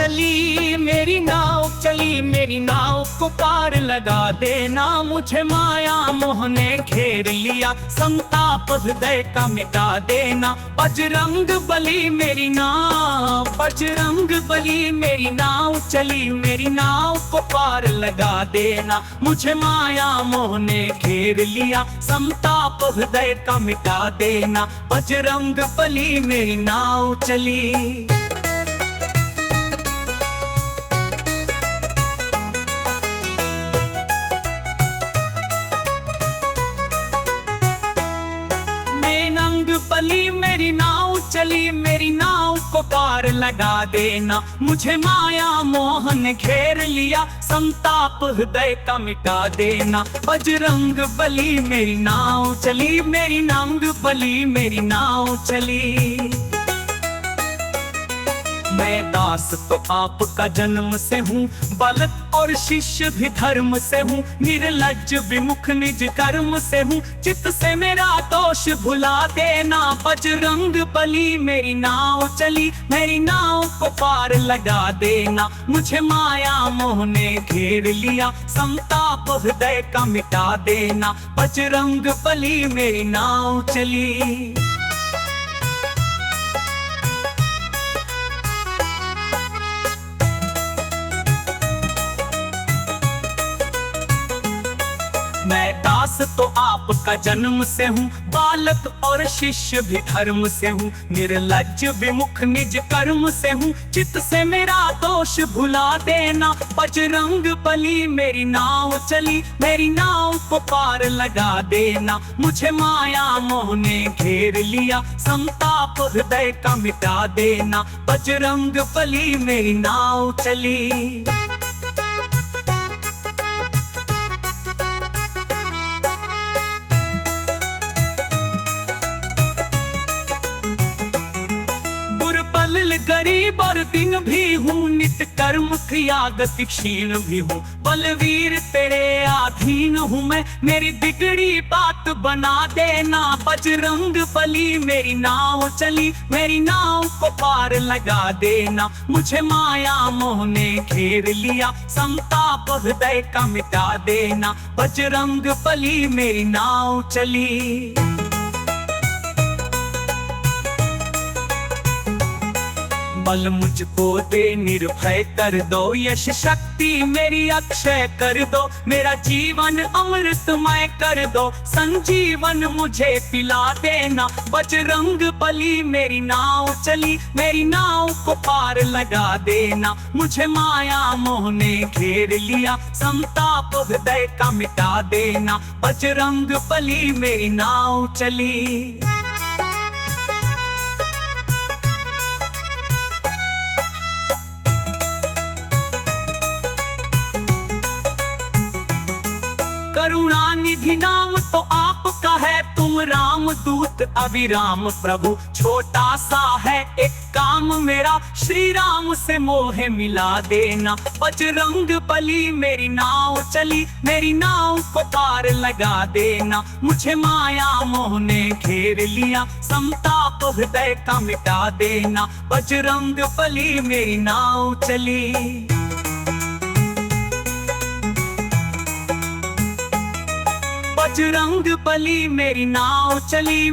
चली मेरी नाव, चली मेरी नाव को पार लगा देना। मुझे माया मोह ने घेर लिया, संताप हृदय का मिटा देना। बजरंग बली मेरी नाव, बजरंग बली मेरी नाव, चली मेरी नाव को पार लगा देना। मुझे माया मोह ने घेर लिया, संताप हृदय का मिटा देना। बजरंग बली मेरी नाव चली। बली मेरी नाव चली, मेरी नाव को पार लगा देना। मुझे माया मोह ने घेर लिया, संताप हृदय का मिटा देना। बजरंग बली मेरी नाव चली, मेरी नाव बली मेरी नाव चली। मैं दास तो आपका जन्म से हूँ, बालक और शिष्य भी धर्म से हूँ। निर्लज्ज विमुख निज कर्म से हूँ, चित्त से मेरा दोष भुला देना। बजरंग बली मेरी नाव चली, मेरी नाव को पार लगा देना। मुझे माया मोह ने घेर लिया, संताप हृदय का मिटा देना। बजरंग बली मेरी नाव चली। मैं दास तो आपका जन्म से हूँ, बालक और शिष्य भी धर्म से हूँ। निर्लज्ज विमुख निज कर्म से हूँ, चित्त से मेरा दोष भुला देना। बजरंग बली मेरी नाव चली, मेरी नाव को पार लगा देना। मुझे माया मोह ने घेर लिया, संताप हृदय का मिटा देना। बजरंग बली मेरी नाव चली। गरीब और दिन भी हूँ, नित्य कर्म क्रिया गति क्षीण भी हूँ। बलवीर तेरे अधीन हूँ मैं, मेरी बिगड़ी बात बना देना। बजरंग बली मेरी नाव चली, मेरी नाव को पार लगा देना। मुझे माया मोह ने घेर लिया, संताप हृदय का मिटा देना। बजरंग बली मेरी नाव चली। बल मुझको दे निर्भय कर दो, यश शक्ति मेरी अक्षय कर दो। मेरा जीवन अमृतमय कर दो, संजीवन मुझे पिला देना। बजरंग बली मेरी नाव चली, मेरी नाव को पार लगा देना। मुझे माया मोह ने घेर लिया, संताप हृदय का मिटा देना। बजरंग बली मेरी नाव चली। करुणा निधि नाम तो आपका है, तुम राम दूत अभिराम प्रभु। छोटा सा है एक काम मेरा, श्री राम से मोह मिला देना। बजरंग बली मेरी नाव चली, मेरी नाव को पार लगा देना। मुझे माया मोह ने घेर लिया, संताप हृदय का मिटा देना। बजरंग बली मेरी नाव चली। बजरंग बली मेरी नाव चली।